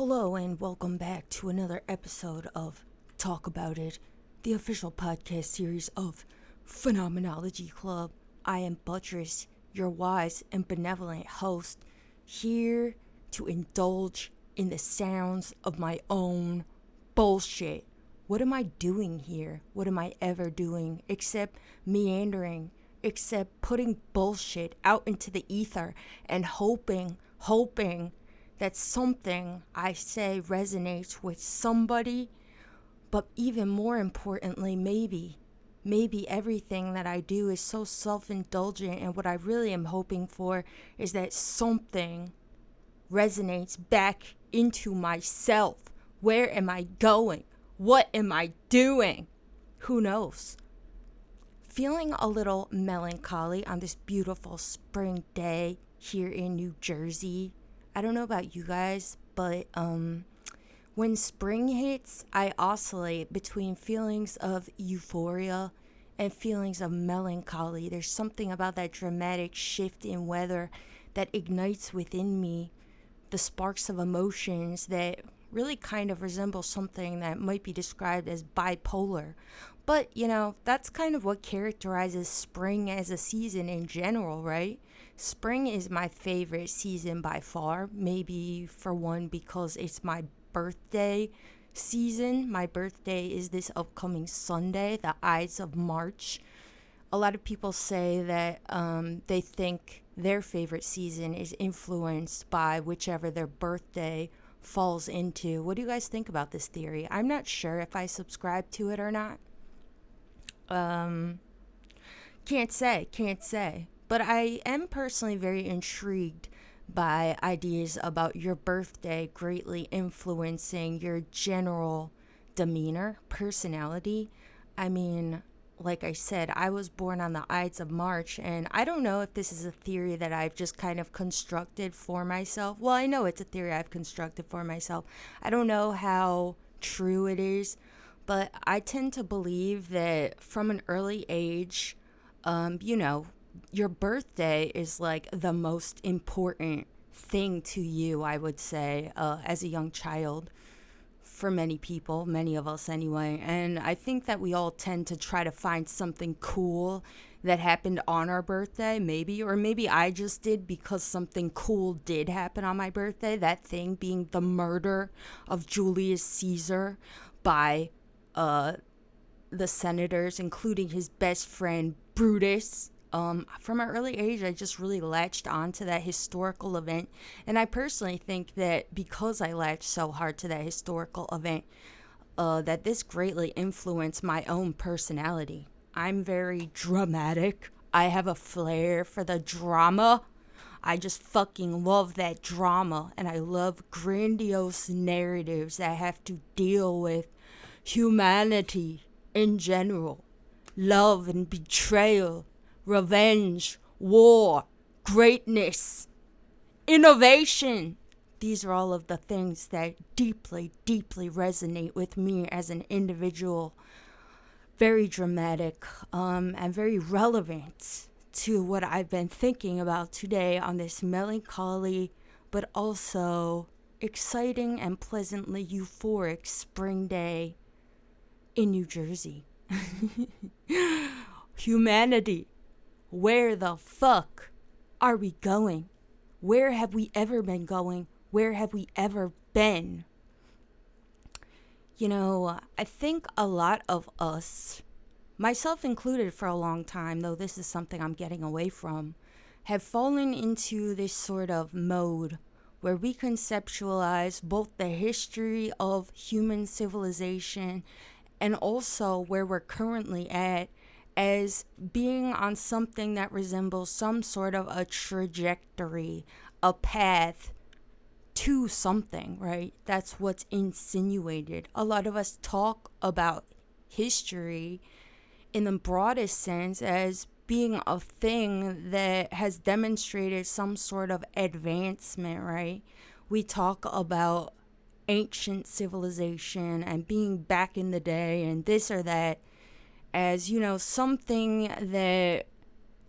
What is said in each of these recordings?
Hello and welcome back to another episode of Talk About It, the official podcast series of Phenomenology Club. I am Buttress, your wise and benevolent host, here to indulge in the sounds of my own bullshit. What am I doing here? What am I ever doing except meandering, except putting bullshit out into the ether and hoping that something I say resonates with somebody, but even more importantly, maybe everything that I do is so self-indulgent, and what I really am hoping for is that something resonates back into myself. Where am I going? What am I doing? Who knows? Feeling a little melancholy on this beautiful spring day here in New Jersey. I don't know about you guys, but when spring hits, I oscillate between feelings of euphoria and feelings of melancholy. There's something about that dramatic shift in weather that ignites within me the sparks of emotions that really kind of resemble something that might be described as bipolar. But, that's kind of what characterizes spring as a season in general, right? Spring is my favorite season by far. Maybe for one because it's my birthday season. My birthday is this upcoming Sunday, the Ides of March. A lot of people say that they think their favorite season is influenced by whichever their birthday falls into. What do you guys think about this theory? I'm not sure if I subscribe to it or not. Can't say. But I am personally very intrigued by ideas about your birthday greatly influencing your general demeanor, personality. I mean, like I said, I was born on the Ides of March, and I don't know if this is a theory that I've just kind of constructed for myself. Well, I know it's a theory I've constructed for myself. I don't know how true it is, but I tend to believe that from an early age, your birthday is like the most important thing to you, I would say, as a young child. For many people, many of us anyway. And I think that we all tend to try to find something cool that happened on our birthday, maybe. Or maybe I just did because something cool did happen on my birthday. That thing being the murder of Julius Caesar by the senators, including his best friend Brutus. From an early age, I just really latched onto that historical event. And I personally think that because I latched so hard to that historical event, that this greatly influenced my own personality. I'm very dramatic. I have a flair for the drama. I just fucking love that drama. And I love grandiose narratives that have to deal with humanity in general. Love and betrayal. Revenge, war, greatness, innovation. These are all of the things that deeply, deeply resonate with me as an individual. Very dramatic, and very relevant to what I've been thinking about today on this melancholy, but also exciting and pleasantly euphoric spring day in New Jersey. Humanity. Where the fuck are we going? Where have we ever been going? Where have we ever been? I think a lot of us, myself included for a long time, though this is something I'm getting away from, have fallen into this sort of mode where we conceptualize both the history of human civilization and also where we're currently at as being on something that resembles some sort of a trajectory, a path to something, right? That's what's insinuated. A lot of us talk about history in the broadest sense as being a thing that has demonstrated some sort of advancement, right? We talk about ancient civilization and being back in the day and this or that as, something that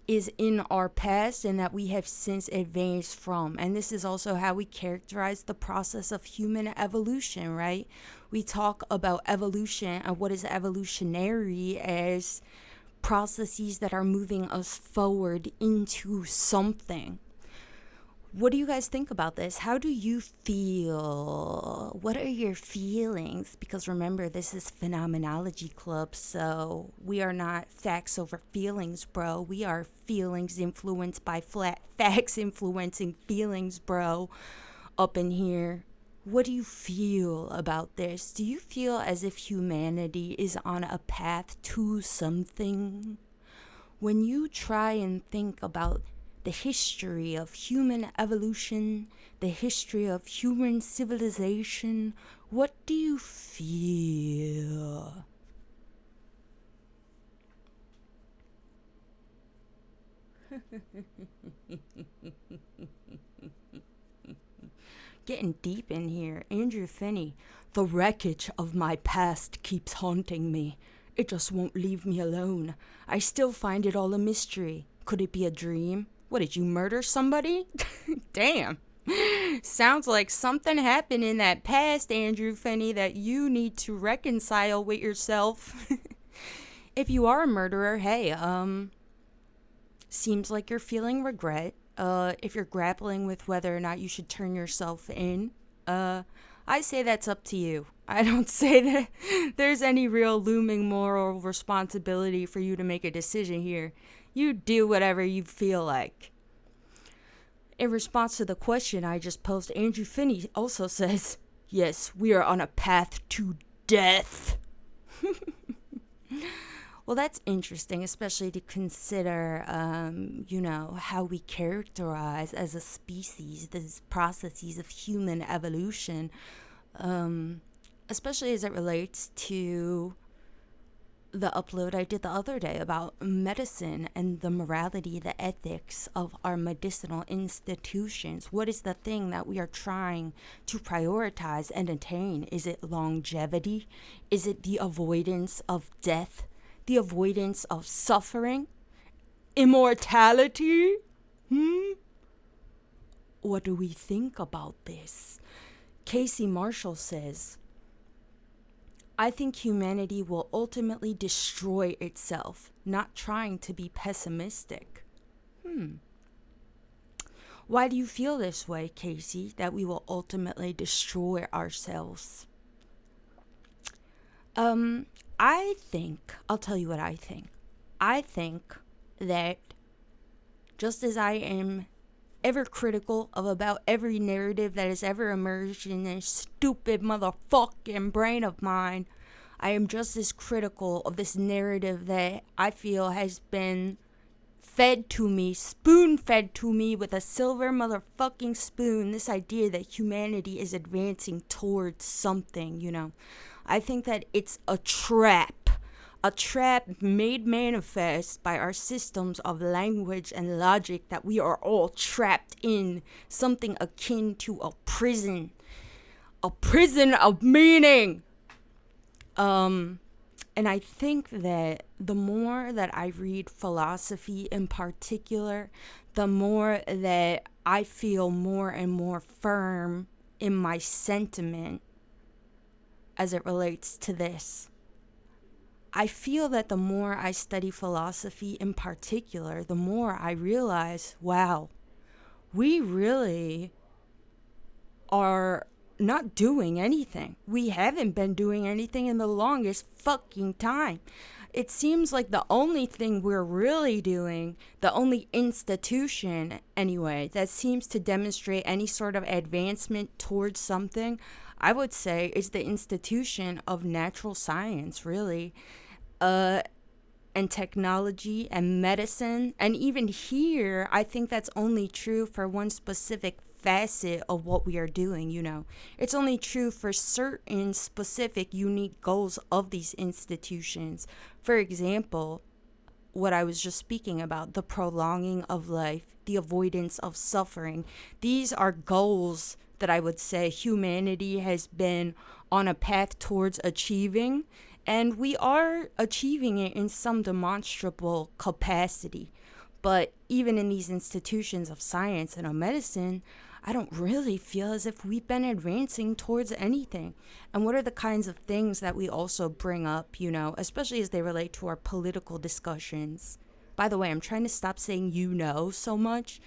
is in our past and that we have since advanced from. And this is also how we characterize the process of human evolution, right? We talk about evolution and what is evolutionary as processes that are moving us forward into something. What do you guys think about this? How do you feel? What are your feelings? Because remember, this is Phenomenology Club, so we are not facts over feelings, bro. We are feelings influenced by facts influencing feelings, bro, up in here. What do you feel about this? Do you feel as if humanity is on a path to something? When you try and think about the history of human evolution, the history of human civilization, what do you feel? Getting deep in here. Andrew Finney. The wreckage of my past keeps haunting me. It just won't leave me alone. I still find it all a mystery. Could it be a dream? What, did you murder somebody? Damn. Sounds like something happened in that past, Andrew Finney, that you need to reconcile with yourself. If you are a murderer, hey, seems like you're feeling regret. If you're grappling with whether or not you should turn yourself in, I say that's up to you. I don't say that there's any real looming moral responsibility for you to make a decision here. You do whatever you feel like. In response to the question I just posed, Andrew Finney also says, yes, we are on a path to death. Well, that's interesting, especially to consider, how we characterize as a species these processes of human evolution, especially as it relates to the upload I did the other day about medicine and the morality, the ethics of our medicinal institutions. What is the thing that we are trying to prioritize and attain? Is it longevity? Is it the avoidance of death? The avoidance of suffering? Immortality? What do we think about this? Casey Marshall says, I think humanity will ultimately destroy itself, not trying to be pessimistic. Why do you feel this way, Casey, that we will ultimately destroy ourselves? I'll tell you what I think. I think that just as I am ever critical of about every narrative that has ever emerged in this stupid motherfucking brain of mine, I am just as critical of this narrative that I feel has been fed to me, spoon-fed to me with a silver motherfucking spoon, this idea that humanity is advancing towards something, I think that it's a trap made manifest by our systems of language and logic, that we are all trapped in something akin to a prison of meaning. And I think that the more that I read philosophy in particular, the more that I feel more and more firm in my sentiment as it relates to this. I feel that the more I study philosophy in particular, the more I realize, wow, we really are not doing anything. We haven't been doing anything in the longest fucking time. It seems like the only thing we're really doing, the only institution anyway, that seems to demonstrate any sort of advancement towards something, I would say, is the institution of natural science, really. And technology and medicine. And even here, I think that's only true for one specific facet of what we are doing, It's only true for certain specific unique goals of these institutions. For example, what I was just speaking about, the prolonging of life, the avoidance of suffering. These are goals that I would say humanity has been on a path towards achieving, and we are achieving it in some demonstrable capacity. But even in these institutions of science and of medicine, I don't really feel as if we've been advancing towards anything. And what are the kinds of things that we also bring up, especially as they relate to our political discussions? By the way, I'm trying to stop saying so much.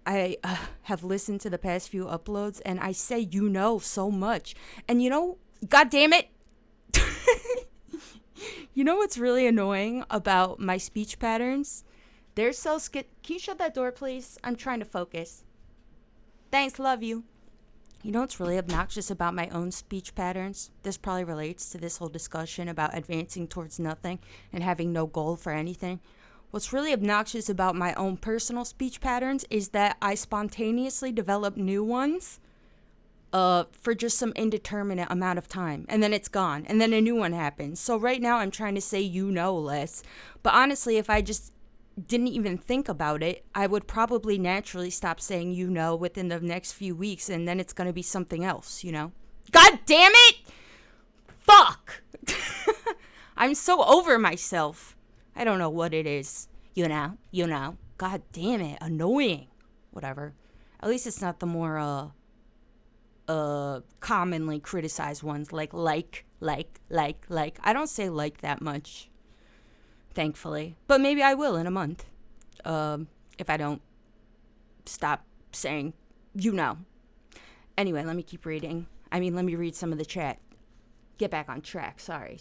I have listened to the past few uploads and I say so much. And God damn it. You know what's really annoying about my speech patterns? They're so Can you shut that door, please? I'm trying to focus. Thanks, love you. You know what's really obnoxious about my own speech patterns? This probably relates to this whole discussion about advancing towards nothing and having no goal for anything. What's really obnoxious about my own personal speech patterns is that I spontaneously develop new ones for just some indeterminate amount of time. And then it's gone. And then a new one happens. So right now I'm trying to say less. But honestly, if I just didn't even think about it, I would probably naturally stop saying within the next few weeks, and then it's going to be something else, God damn it! Fuck! I'm so over myself. I don't know what it is. God damn it, annoying. Whatever. At least it's not the more commonly criticized ones like. I don't say like that much. Thankfully. But maybe I will in a month. If I don't stop saying, Anyway, let me keep reading. Let me read some of the chat. Get back on track. Sorry.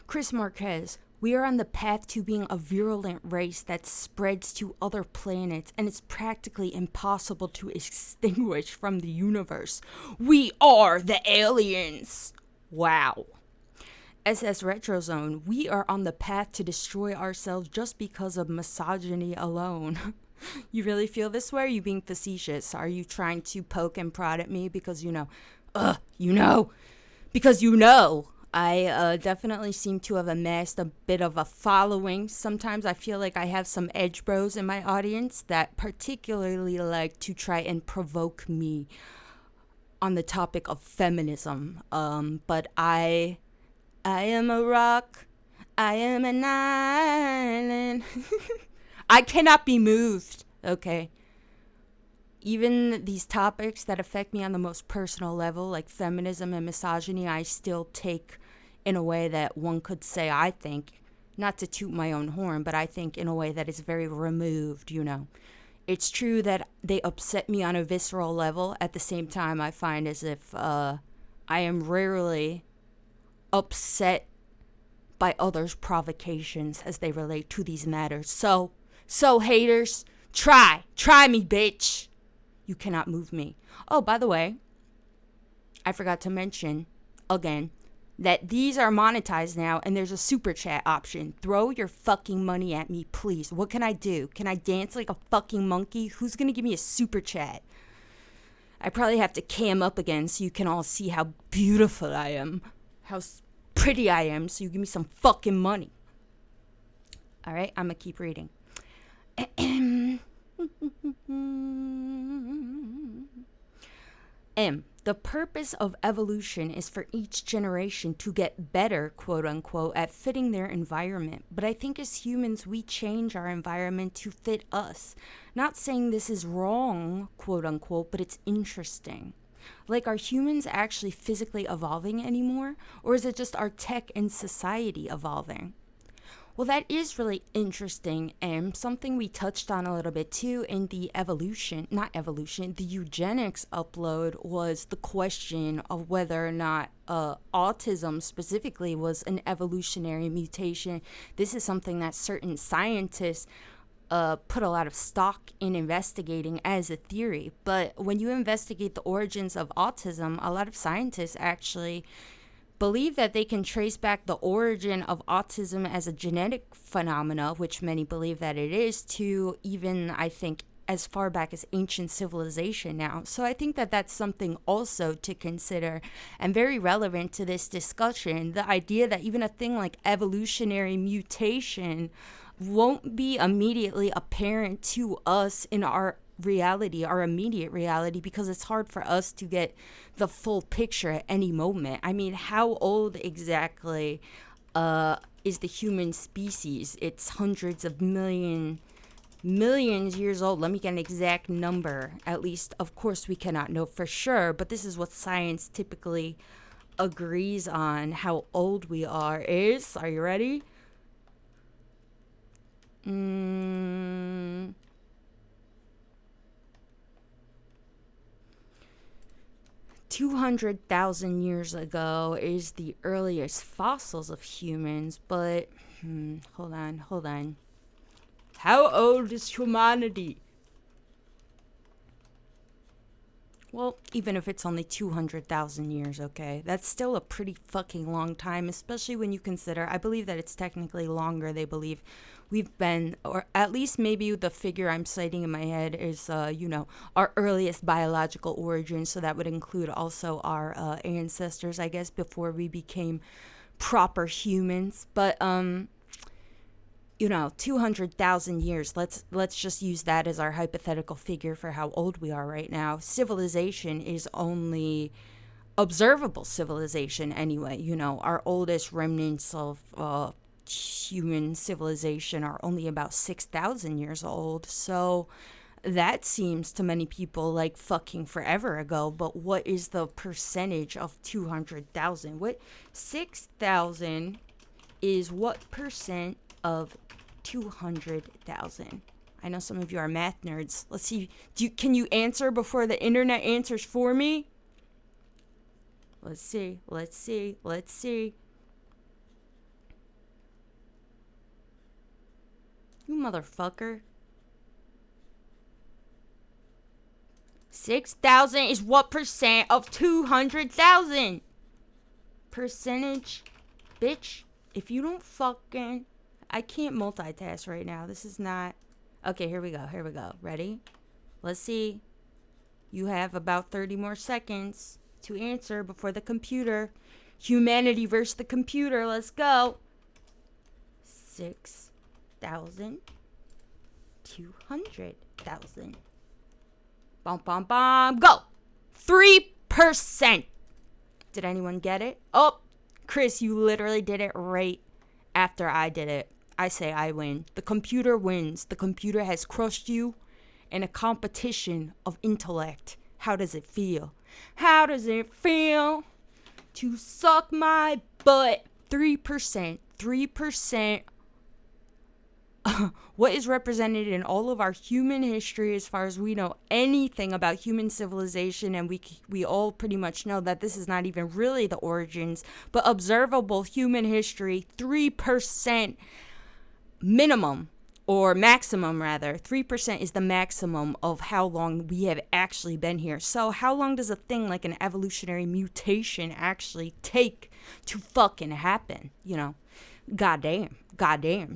Chris Marquez. We are on the path to being a virulent race that spreads to other planets, and it's practically impossible to extinguish from the universe. We are the aliens. Wow. SS Retrozone, we are on the path to destroy ourselves just because of misogyny alone. You really feel this way? Are you being facetious? Are you trying to poke and prod at me because I definitely seem to have amassed a bit of a following. Sometimes I feel like I have some edge bros in my audience that particularly like to try and provoke me on the topic of feminism. But I am a rock. I am an island. I cannot be moved, okay? Even these topics that affect me on the most personal level, like feminism and misogyny, I still take in a way that one could say, I think, not to toot my own horn, but I think in a way that is very removed, It's true that they upset me on a visceral level. At the same time, I find as if I am rarely upset by others' provocations as they relate to these matters. So haters, try me, bitch. You cannot move me. Oh, by the way, I forgot to mention, again, that these are monetized now and there's a super chat option. Throw your fucking money at me, please. What can I do? Can I dance like a fucking monkey? Who's gonna give me a super chat? I probably have to cam up again so you can all see how beautiful I am. How pretty I am, so you give me some fucking money. Alright, I'm gonna keep reading. The purpose of evolution is for each generation to get better, quote unquote, at fitting their environment. But I think as humans, we change our environment to fit us. Not saying this is wrong, quote unquote, but it's interesting. Like, are humans actually physically evolving anymore? Or is it just our tech and society evolving? Well, that is really interesting, and something we touched on a little bit too in the the eugenics upload was the question of whether or not autism specifically was an evolutionary mutation. This is something that certain scientists put a lot of stock in investigating as a theory. But when you investigate the origins of autism, a lot of scientists actually believe that they can trace back the origin of autism as a genetic phenomena, which many believe that it is, to even, I think, as far back as ancient civilization now. So I think that that's something also to consider and very relevant to this discussion. The idea that even a thing like evolutionary mutation won't be immediately apparent to us in our reality, our immediate reality, because it's hard for us to get the full picture at any moment. I mean, how old exactly is the human species. It's hundreds of millions years old. Let me get an exact number. At least, of course, we cannot know for sure, but this is what science typically agrees on. How old we are you ready? 200,000 years ago is the earliest fossils of humans, but hold on. How old is humanity? Well, even if it's only 200,000 years, okay, that's still a pretty fucking long time, especially when you consider, I believe that it's technically longer. They believe we've been, or at least maybe the figure I'm citing in my head is, our earliest biological origin. So that would include also our ancestors, I guess, before we became proper humans. But, 200,000 years. Let's just use that as our hypothetical figure for how old we are right now. Civilization is only observable civilization anyway. Our oldest remnants of human civilization are only about 6,000 years old. So that seems to many people like fucking forever ago. But what is the percentage of 200,000? 6,000 is what percent of 200,000? I know some of you are math nerds. Let's see. Can you answer before the internet answers for me? Let's see. You motherfucker. 6,000 is what percent of 200,000? Percentage, bitch. If you don't fucking... I can't multitask right now. This is not... Okay, here we go. Ready? Let's see. You have about 30 more seconds to answer before the computer. Humanity versus the computer. Let's go. 6,000. 200,000. Go. 3%. Did anyone get it? Oh, Chris, you literally did it right after I did it. I say I win. The computer wins. The computer has crushed you in a competition of intellect. How does it feel? How does it feel to suck my butt? 3%. 3%. What is represented in all of our human history, as far as we know anything about human civilization, and we all pretty much know that this is not even really the origins, but observable human history, 3% minimum, or maximum rather. 3% is the maximum of how long we have actually been here. So how long does a thing like an evolutionary mutation actually take to fucking happen? Goddamn.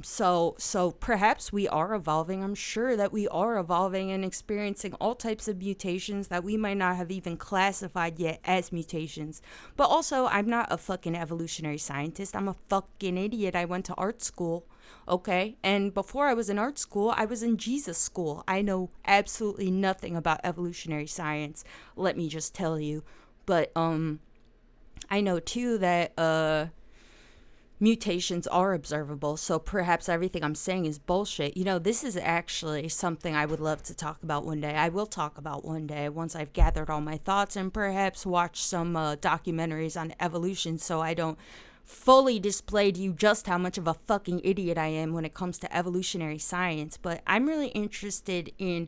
So perhaps we are evolving. I'm sure that we are evolving and experiencing all types of mutations that we might not have even classified yet as mutations. But also, I'm not a fucking evolutionary scientist. I'm a fucking idiot. I went to art school, okay? And before I was in art school, I was in Jesus school. I know absolutely nothing about evolutionary science, let me just tell you. But I know too that mutations are observable, so perhaps everything I'm saying is bullshit. This is actually something I would love to talk about one day. I will talk about one day once I've gathered all my thoughts and perhaps watch some documentaries on evolution, so I don't fully display to you just how much of a fucking idiot I am when it comes to evolutionary science. But I'm really interested in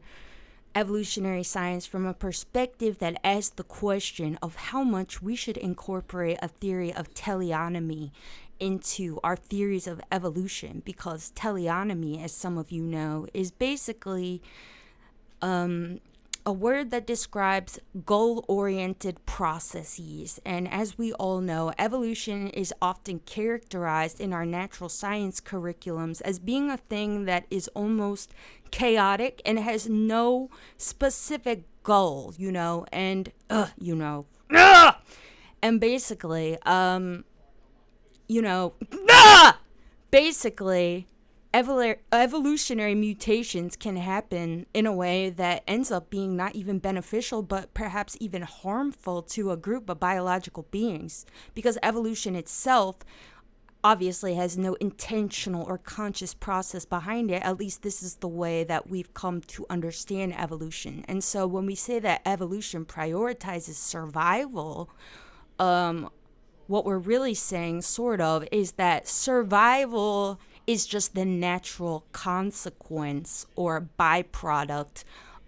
evolutionary science from a perspective that asks the question of how much we should incorporate a theory of teleonomy into our theories of evolution, because teleonomy, as some of you know, is basically a word that describes goal-oriented processes. And as we all know, evolution is often characterized in our natural science curriculums as being a thing that is almost chaotic and has no specific goal, and and basically, basically, evolutionary mutations can happen in a way that ends up being not even beneficial, but perhaps even harmful to a group of biological beings, because evolution itself obviously has no intentional or conscious process behind it. At least this is the way that we've come to understand evolution. And so when we say that evolution prioritizes survival, what we're really saying, sort of, is that survival is just the natural consequence or byproduct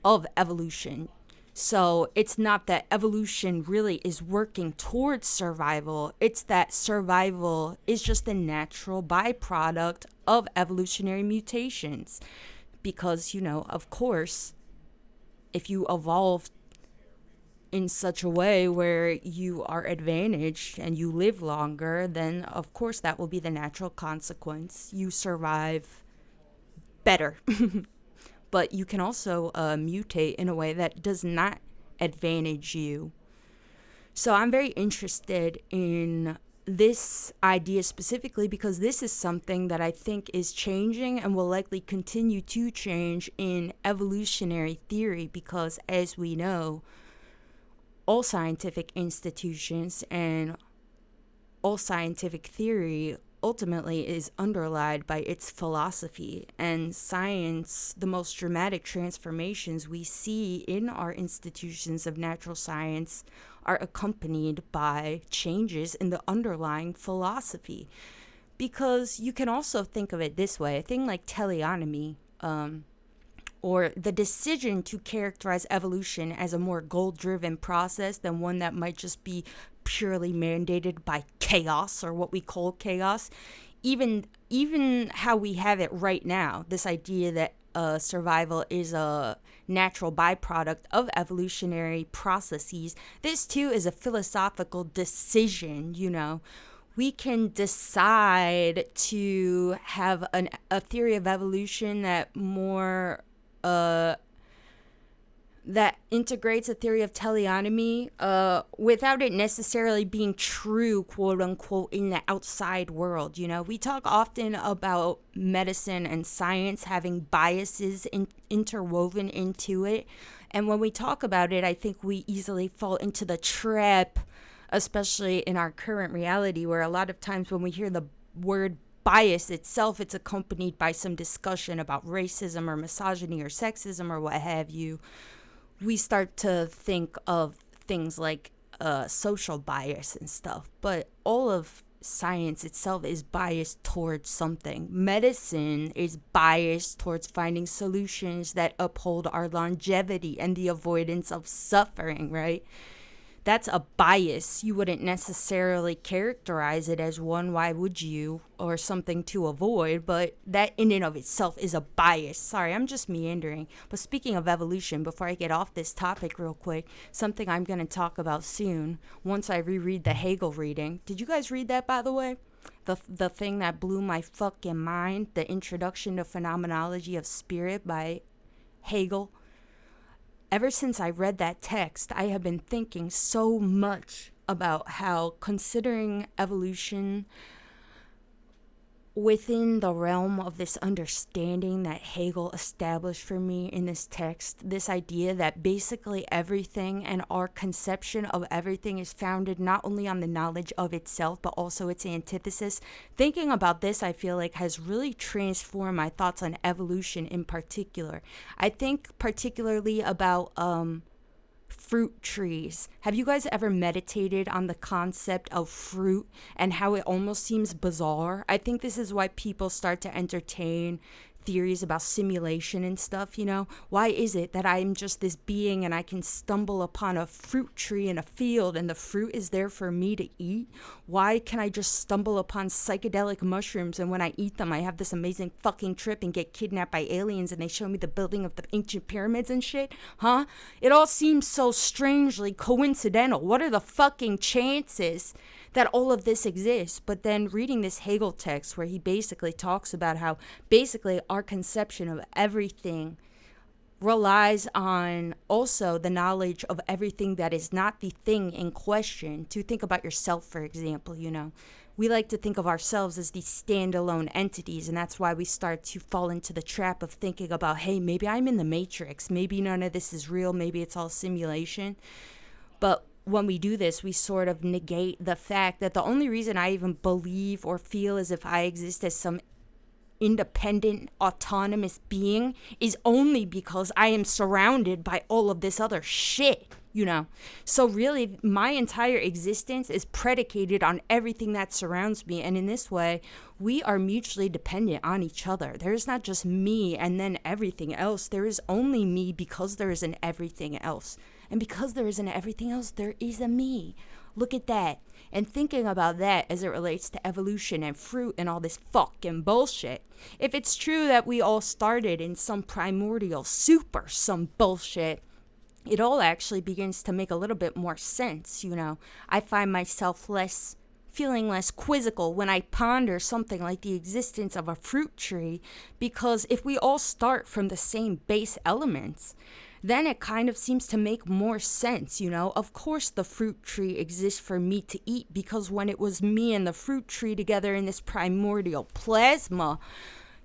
of evolution. So it's not that evolution really is working towards survival, it's that survival is just a natural byproduct of evolutionary mutations. Because, of course, if you evolve in such a way where you are advantaged and you live longer, then of course that will be the natural consequence. You survive better. But you can also mutate in a way that does not advantage you. So I'm very interested in this idea specifically because this is something that I think is changing and will likely continue to change in evolutionary theory, because as we know, all scientific institutions and all scientific theory ultimately is underlined by its philosophy. And science, the most dramatic transformations we see in our institutions of natural science are accompanied by changes in the underlying philosophy. Because you can also think of it this way, a thing like teleonomy, or the decision to characterize evolution as a more goal-driven process than one that might just be purely mandated by chaos, or what we call chaos. Even how we have it right now, this idea that survival is a natural byproduct of evolutionary processes, this too is a philosophical decision. We can decide to have a theory of evolution that more that integrates a theory of teleonomy without it necessarily being true, quote unquote, in the outside world. We talk often about medicine and science having biases interwoven into it. And when we talk about it, I think we easily fall into the trap, especially in our current reality, where a lot of times when we hear the word bias itself, it's accompanied by some discussion about racism or misogyny or sexism or what have you. We start to think of things like social bias and stuff, but all of science itself is biased towards something. Medicine is biased towards finding solutions that uphold our longevity and the avoidance of suffering, right? That's a bias. You wouldn't necessarily characterize it as one, why would you, or something to avoid, but that in and of itself is a bias. Sorry, I'm just meandering. But speaking of evolution, before I get off this topic real quick, something I'm going to talk about soon, once I reread the Hegel reading. Did you guys read that, by the way? The thing that blew my fucking mind, the Introduction to Phenomenology of Spirit by Hegel. Ever since I read that text, I have been thinking so much about how considering evolution within the realm of this understanding that Hegel established for me in this text, this idea that basically everything and our conception of everything is founded not only on the knowledge of itself, but also its antithesis. Thinking about this, I feel like, has really transformed my thoughts on evolution in particular. I think particularly about fruit trees. Have you guys ever meditated on the concept of fruit and how it almost seems bizarre? I think this is why people start to entertain theories about simulation and stuff. Why is it that I'm just this being and I can stumble upon a fruit tree in a field and the fruit is there for me to eat? Why can I just stumble upon psychedelic mushrooms and when I eat them I have this amazing fucking trip and get kidnapped by aliens and they show me the building of the ancient pyramids and shit? It all seems so strangely coincidental. What are the fucking chances that all of this exists? But then reading this Hegel text where he basically talks about how basically our conception of everything relies on also the knowledge of everything that is not the thing in question. To think about yourself, for example, we like to think of ourselves as these standalone entities, and that's why we start to fall into the trap of thinking about, hey, maybe I'm in the Matrix, maybe none of this is real, maybe it's all simulation. But when we do this, we sort of negate the fact that the only reason I even believe or feel as if I exist as some independent, autonomous being is only because I am surrounded by all of this other shit, you know? So really, my entire existence is predicated on everything that surrounds me. And in this way, we are mutually dependent on each other. There is not just me and then everything else. There is only me because there is an everything else. And because there is an everything else, there is a me. Look at that. And thinking about that as it relates to evolution and fruit and all this fucking bullshit. If it's true that we all started in some primordial some bullshit, it all actually begins to make a little bit more sense, you know. I find myself feeling less quizzical when I ponder something like the existence of a fruit tree, because if we all start from the same base elements, then it kind of seems to make more sense, you know. Of course the fruit tree exists for me to eat, because when it was me and the fruit tree together in this primordial plasma,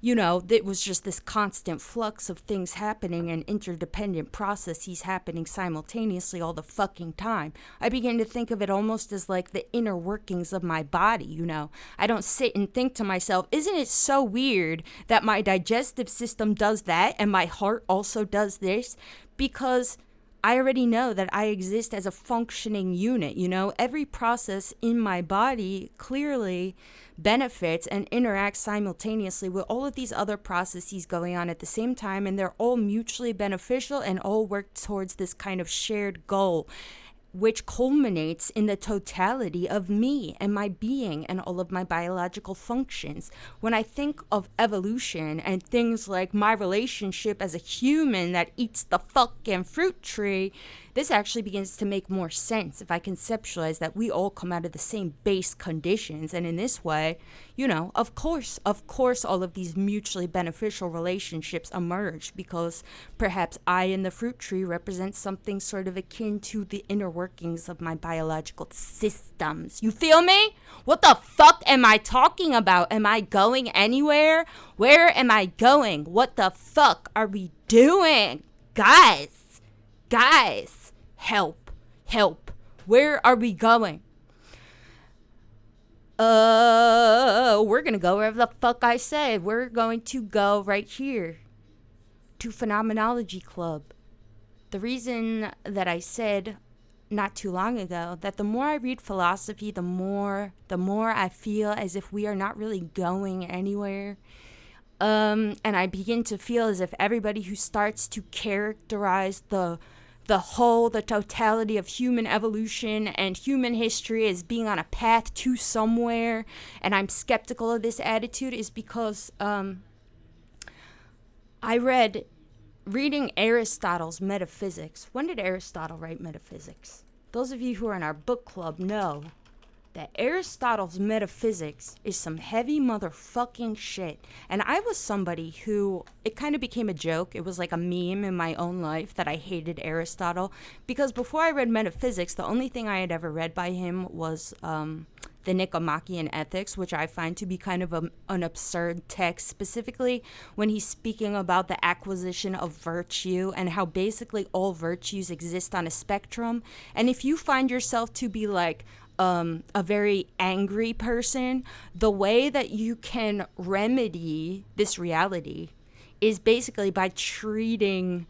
you know, it was just this constant flux of things happening and interdependent processes happening simultaneously all the fucking time. I begin to think of it almost as like the inner workings of my body, you know. I don't sit and think to myself, isn't it so weird that my digestive system does that and my heart also does this? Because I already know that I exist as a functioning unit, you know. Every process in my body clearly benefits and interacts simultaneously with all of these other processes going on at the same time, and they're all mutually beneficial and all work towards this kind of shared goal, which culminates in the totality of me and my being and all of my biological functions. When I think of evolution and things like my relationship as a human that eats the fucking fruit tree, this actually begins to make more sense if I conceptualize that we all come out of the same base conditions. And in this way, you know, of course, all of these mutually beneficial relationships emerge, because perhaps I and the fruit tree represent something sort of akin to the inner workings of my biological systems. You feel me? What the fuck am I talking about? Am I going anywhere? Where am I going? What the fuck are we doing? Guys, help. Where are we going? We're gonna go wherever the fuck I said. We're going to go right here to Phenomenology Club. The reason that I said not too long ago that the more I read philosophy, the more I feel as if we are not really going anywhere. And I begin to feel as if everybody who starts to characterize the totality of human evolution and human history as being on a path to somewhere, and I'm skeptical of this attitude, is because reading Aristotle's Metaphysics. When did Aristotle write Metaphysics? Those of you who are in our book club know that Aristotle's Metaphysics is some heavy motherfucking shit. And I was somebody who, it kind of became a joke. It was like a meme in my own life that I hated Aristotle. Because before I read Metaphysics, the only thing I had ever read by him was the Nicomachean Ethics, which I find to be kind of an absurd text, specifically when he's speaking about the acquisition of virtue and how basically all virtues exist on a spectrum. And if you find yourself to be like, a very angry person, the way that you can remedy this reality is basically by treating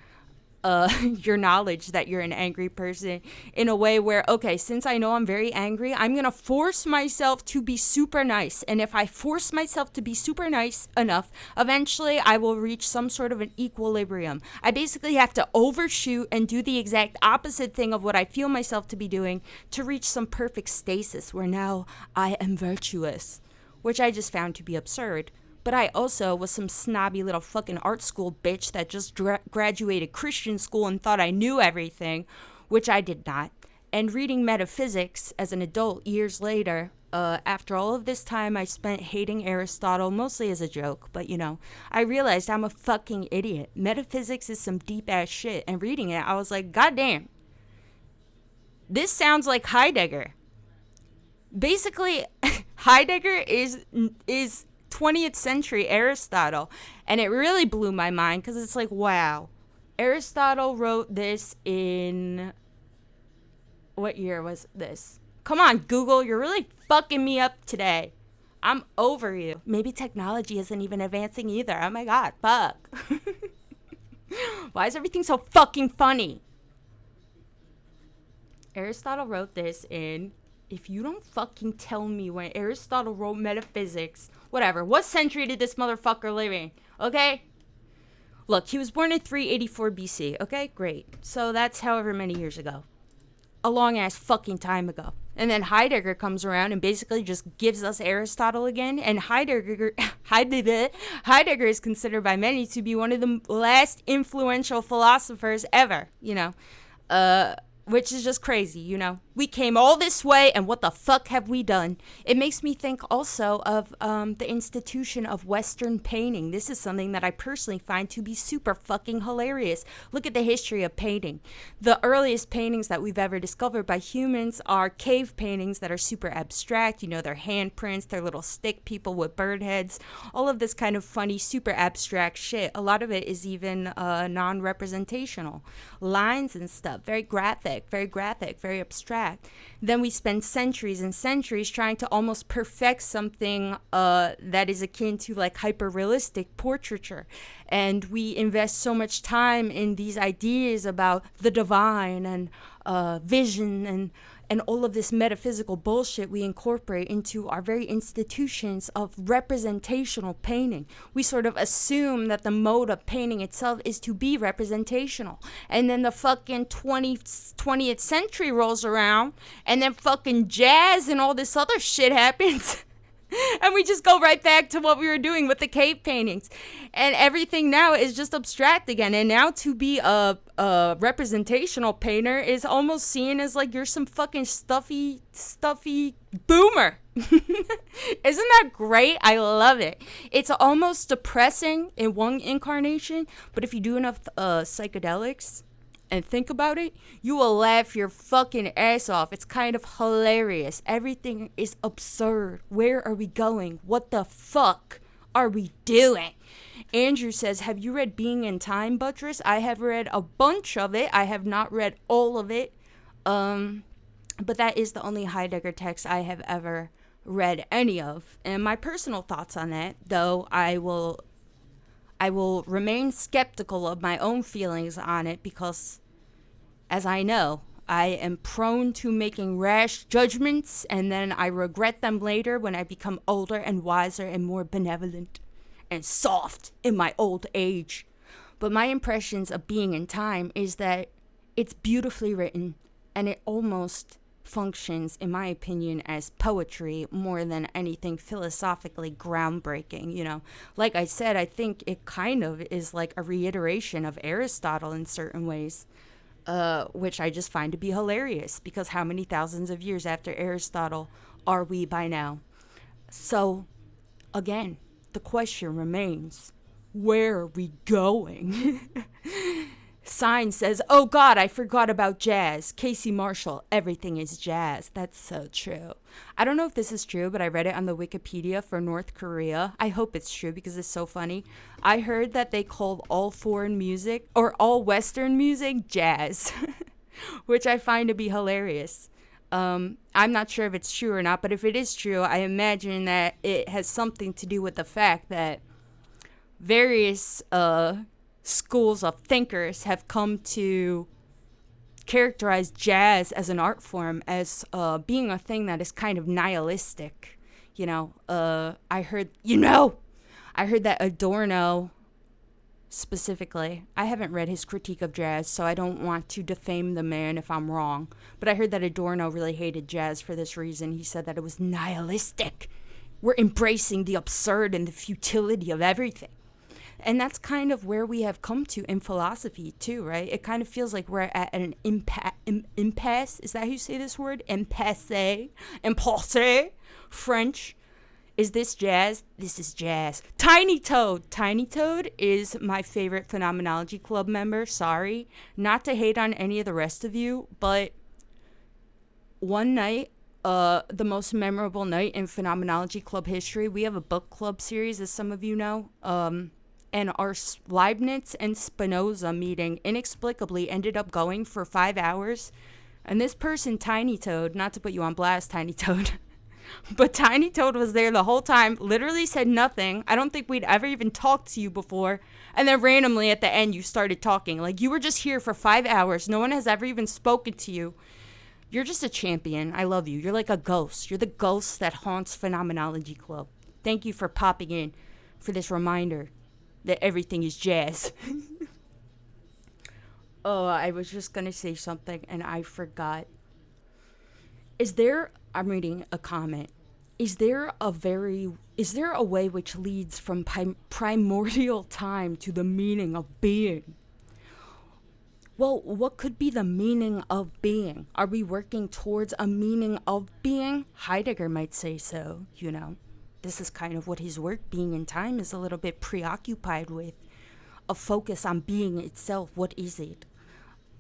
your knowledge that you're an angry person in a way where, okay, since I know I'm very angry, I'm going to force myself to be super nice. And if I force myself to be super nice enough, eventually I will reach some sort of an equilibrium. I basically have to overshoot and do the exact opposite thing of what I feel myself to be doing to reach some perfect stasis where now I am virtuous, which I just found to be absurd. But I also was some snobby little fucking art school bitch that just graduated Christian school and thought I knew everything, which I did not. And reading Metaphysics as an adult years later, after all of this time I spent hating Aristotle, mostly as a joke, but you know, I realized I'm a fucking idiot. Metaphysics is some deep ass shit, and reading it, I was like, goddamn, this sounds like Heidegger. Basically, Heidegger is 20th century Aristotle, and it really blew my mind because it's like, wow, Aristotle wrote this in What year was this? Come on, Google, you're really fucking me up today. I'm over you. Maybe technology isn't even advancing either. Oh my god, fuck. Why is everything so fucking funny? Aristotle wrote this in, if you don't fucking tell me when Aristotle wrote Metaphysics, whatever, what century did this motherfucker live in? Okay? Look, he was born in 384 BC. Okay, great. So that's however many years ago. A long ass fucking time ago. And then Heidegger comes around and basically just gives us Aristotle again. And Heidegger is considered by many to be one of the last influential philosophers ever, which is just crazy, We came all this way, and what the fuck have we done? It makes me think also of the institution of Western painting. This is something that I personally find to be super fucking hilarious. Look at the history of painting. The earliest paintings that we've ever discovered by humans are cave paintings that are super abstract. They're handprints, they're little stick people with bird heads, all of this kind of funny, super abstract shit. A lot of it is even non-representational. Lines and stuff, very graphic, very abstract. Then we spend centuries and centuries trying to almost perfect something that is akin to like hyper-realistic portraiture. And we invest so much time in these ideas about the divine and vision and all of this metaphysical bullshit we incorporate into our very institutions of representational painting. We sort of assume that the mode of painting itself is to be representational. And then the fucking 20th century rolls around, and then fucking jazz and all this other shit happens. And we just go right back to what we were doing with the cave paintings. And everything now is just abstract again. And now to be a representational painter is almost seen as like you're some fucking stuffy boomer. Isn't that great? I love it. It's almost depressing in one incarnation, but if you do enough psychedelics and think about it, you will laugh your fucking ass off. It's kind of hilarious. Everything is absurd. Where are we going? What the fuck are we doing? Andrew says, have you read Being in Time, Buttress? I have read a bunch of it. I have not read all of it. But that is the only Heidegger text I have ever read any of. And my personal thoughts on that, though I will remain skeptical of my own feelings on it because, as I know, I am prone to making rash judgments, and then I regret them later when I become older and wiser and more benevolent and soft in my old age. But my impressions of Being in Time is that it's beautifully written, and it almost functions, in my opinion, as poetry more than anything philosophically groundbreaking. Like I said, I think it kind of is like a reiteration of Aristotle in certain ways, which I just find to be hilarious, because how many thousands of years after Aristotle are we by now? So, again, the question remains, where are we going? Sign says, oh God, I forgot about jazz. Casey Marshall, everything is jazz. That's so true. I don't know if this is true, but I read it on the Wikipedia for North Korea. I hope it's true because it's so funny. I heard that they call all foreign music or all Western music jazz, which I find to be hilarious. I'm not sure if it's true or not, but if it is true, I imagine that it has something to do with the fact that various schools of thinkers have come to characterize jazz as an art form as being a thing that is kind of nihilistic. I heard that Adorno specifically, I haven't read his critique of jazz, so I don't want to defame the man if I'm wrong, but I heard that Adorno really hated jazz for this reason. He said that it was nihilistic. We're embracing the absurd and the futility of everything. And that's kind of where we have come to in philosophy too, right? It kind of feels like we're at an impasse. Is that how you say this word? Impasse. French. Is this jazz? This is jazz. Tiny Toad. Tiny Toad is my favorite Phenomenology Club member. Sorry. Not to hate on any of the rest of you, but one night, the most memorable night in Phenomenology Club history, we have a book club series, as some of you know, and our Leibniz and Spinoza meeting inexplicably ended up going for 5 hours And this person, Tiny Toad, not to put you on blast, Tiny Toad, but Tiny Toad was there the whole time, literally said nothing. I don't think we'd ever even talked to you before. And then randomly at the end, you started talking. Like, you were just here for 5 hours. No one has ever even spoken to you. You're just a champion. I love you. You're like a ghost. You're the ghost that haunts Phenomenology Club. Thank you for popping in for this reminder that everything is jazz. Oh, I was just going to say something and I forgot. I'm reading a comment. Is there a way which leads from primordial time to the meaning of being? Well, what could be the meaning of being? Are we working towards a meaning of being? Heidegger might say so, This is kind of what his work, Being in Time, is a little bit preoccupied with. A focus on being itself. What is it?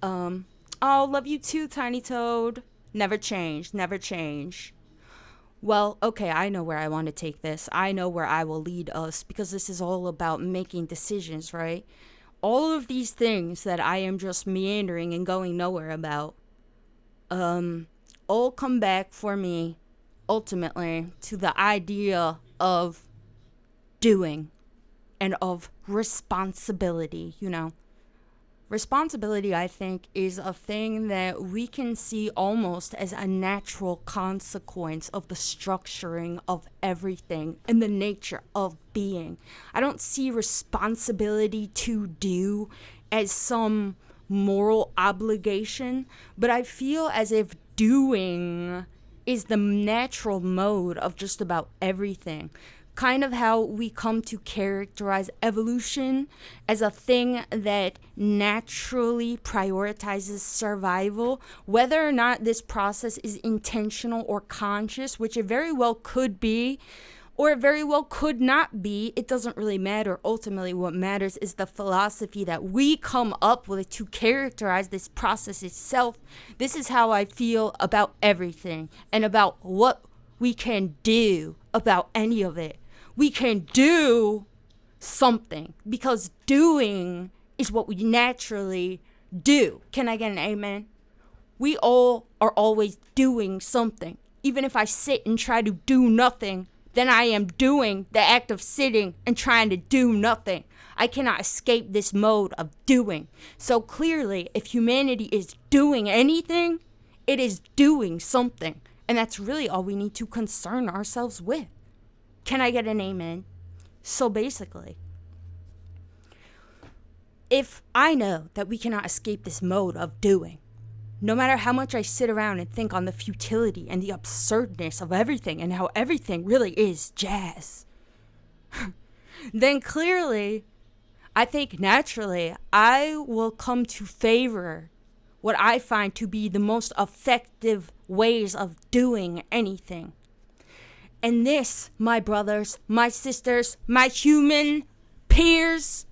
Oh, love you too, Tiny Toad. Never change, never change. Well, okay, I know where I want to take this. I know where I will lead us, because this is all about making decisions, right? All of these things that I am just meandering and going nowhere about, all come back for me, ultimately, to the idea of doing and of responsibility, Responsibility, I think, is a thing that we can see almost as a natural consequence of the structuring of everything and the nature of being. I don't see responsibility to do as some moral obligation, but I feel as if doing is the natural mode of just about everything. Kind of how we come to characterize evolution as a thing that naturally prioritizes survival, whether or not this process is intentional or conscious, which it very well could be, or it very well could not be. It doesn't really matter. Ultimately, what matters is the philosophy that we come up with to characterize this process itself. This is how I feel about everything and about what we can do about any of it. We can do something, because doing is what we naturally do. Can I get an amen? We all are always doing something. Even if I sit and try to do nothing, then I am doing the act of sitting and trying to do nothing. I cannot escape this mode of doing. So clearly, if humanity is doing anything, it is doing something. And that's really all we need to concern ourselves with. Can I get an amen? So basically, if I know that we cannot escape this mode of doing, no matter how much I sit around and think on the futility and the absurdness of everything and how everything really is jazz, then clearly, I think naturally, I will come to favor what I find to be the most effective ways of doing anything. And this, my brothers, my sisters, my human peers,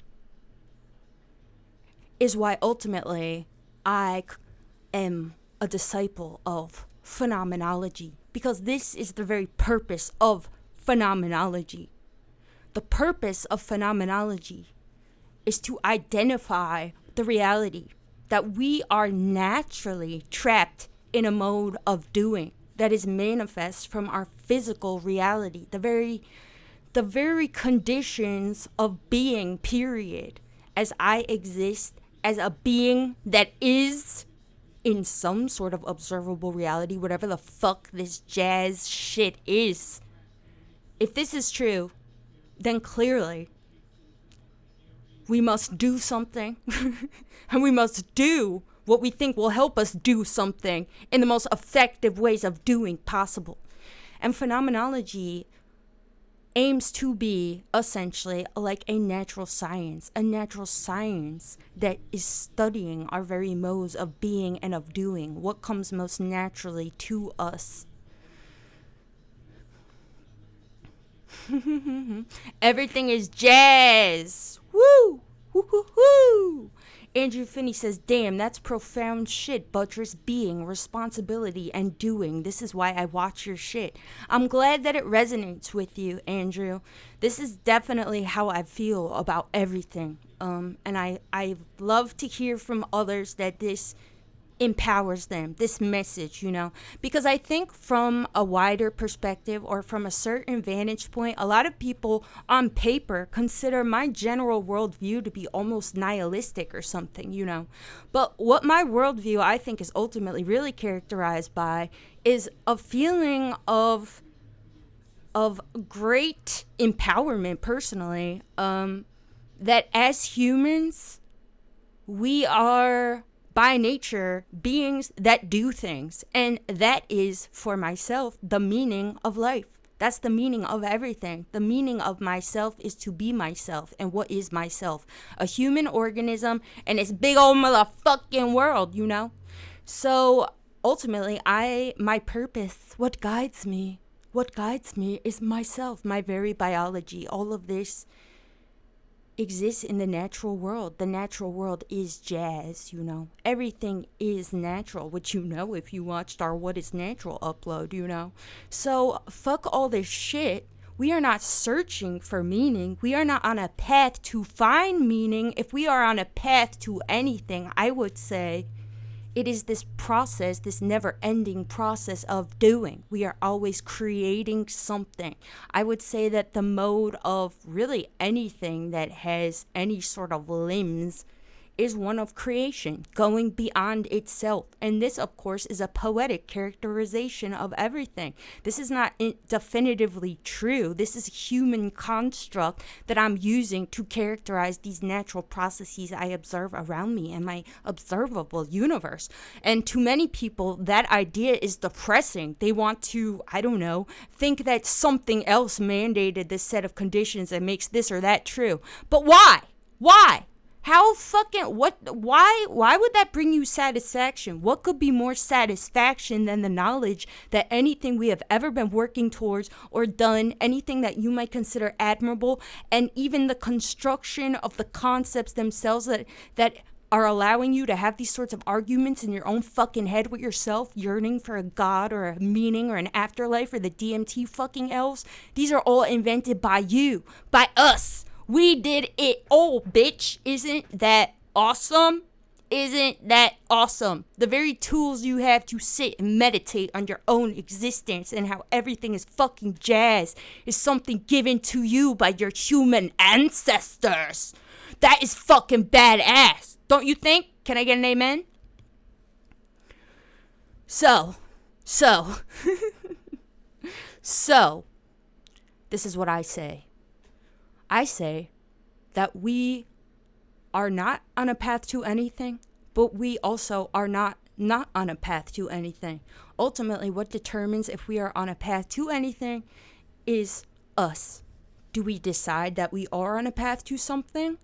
is why ultimately I am a disciple of phenomenology. Because this is the very purpose of phenomenology. The purpose of phenomenology is to identify the reality that we are naturally trapped in a mode of doing that is manifest from our physical reality, the very conditions of being, period. As I exist as a being that is in some sort of observable reality, whatever the fuck this jazz shit is. If this is true, then clearly we must do something and we must do what we think will help us do something in the most effective ways of doing possible. And phenomenology aims to be essentially like a natural science that is studying our very modes of being and of doing, what comes most naturally to us. Everything is jazz. Woo! Woo hoo hoo! Andrew Finney says, damn, that's profound shit. Buttress being, responsibility, and doing. This is why I watch your shit. I'm glad that it resonates with you, Andrew. This is definitely how I feel about everything. And I love to hear from others that this empowers them, this message, because I think from a wider perspective or from a certain vantage point, a lot of people on paper consider my general worldview to be almost nihilistic or something, but what my worldview I think is ultimately really characterized by is a feeling of great empowerment personally, that as humans we are by nature beings that do things, and that is for myself the meaning of life. That's the meaning of everything. The meaning of myself is to be myself. And what is myself? A human organism in this big old motherfucking world, So ultimately, my purpose, what guides me is myself, my very biology. All of this exists in the natural world. The natural world is jazz, Everything is natural, which if you watched our What is Natural upload, So fuck all this shit. We are not searching for meaning. We are not on a path to find meaning. If we are on a path to anything, I would say it is this process, this never-ending process of doing. We are always creating something. I would say that the mode of really anything that has any sort of limbs is one of creation, going beyond itself. And this, of course, is a poetic characterization of everything. This is not definitively true. This is a human construct that I'm using to characterize these natural processes I observe around me in my observable universe. And to many people, that idea is depressing. They want to, think that something else mandated this set of conditions that makes this or that true. But why? Why? How fucking, why would that bring you satisfaction? What could be more satisfaction than the knowledge that anything we have ever been working towards or done, anything that you might consider admirable, and even the construction of the concepts themselves that are allowing you to have these sorts of arguments in your own fucking head with yourself, yearning for a god or a meaning or an afterlife or the DMT fucking elves, these are all invented by you, by us. We did it all, bitch. Isn't that awesome? Isn't that awesome? The very tools you have to sit and meditate on your own existence and how everything is fucking jazz is something given to you by your human ancestors. That is fucking badass. Don't you think? Can I get an amen? So, this is what I say. I say that we are not on a path to anything, but we also are not on a path to anything. Ultimately, what determines if we are on a path to anything is us. Do we decide that we are on a path to something?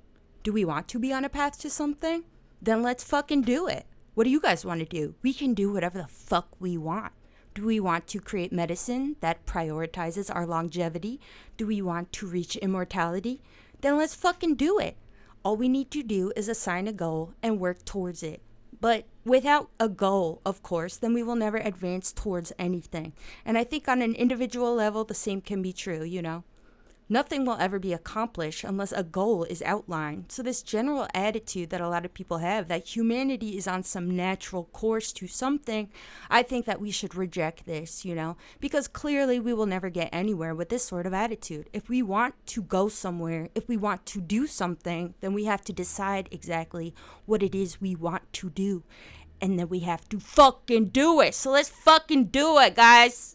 Do we want to be on a path to something? Then let's fucking do it. What do you guys want to do? We can do whatever the fuck we want. Do we want to create medicine that prioritizes our longevity? Do we want to reach immortality? Then let's fucking do it. All we need to do is assign a goal and work towards it. But without a goal, of course, then we will never advance towards anything. And I think on an individual level, the same can be true, Nothing will ever be accomplished unless a goal is outlined. So this general attitude that a lot of people have, that humanity is on some natural course to something, I think that we should reject this, because clearly we will never get anywhere with this sort of attitude. If we want to go somewhere, if we want to do something, then we have to decide exactly what it is we want to do. And then we have to fucking do it. So let's fucking do it, guys.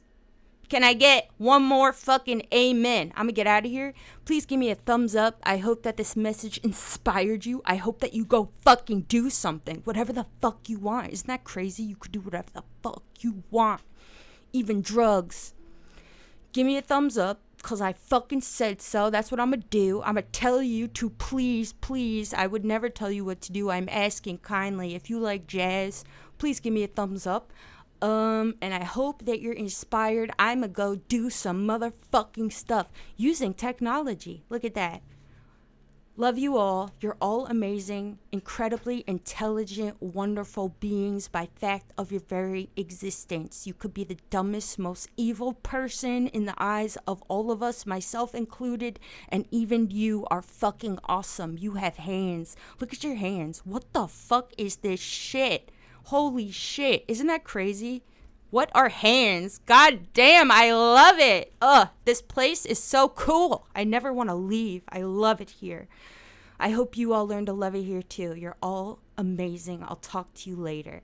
Can I get one more fucking amen? I'm gonna get out of here. Please give me a thumbs up. I hope that this message inspired you. I hope that you go fucking do something. Whatever the fuck you want. Isn't that crazy? You could do whatever the fuck you want. Even drugs. Give me a thumbs up, because I fucking said so. That's what I'm gonna do. I'm gonna tell you to please. I would never tell you what to do. I'm asking kindly. If you like jazz, please give me a thumbs up. And I hope that you're inspired. I'ma go do some motherfucking stuff using technology. Look at that. Love you all. You're all amazing, incredibly intelligent, wonderful beings by fact of your very existence. You could be the dumbest, most evil person in the eyes of all of us, myself included, and even you are fucking awesome. You have hands. Look at your hands. What the fuck is this shit? Holy shit. Isn't that crazy? What are hands? God damn, I love it. This place is so cool. I never want to leave. I love it here. I hope you all learn to love it here too. You're all amazing. I'll talk to you later.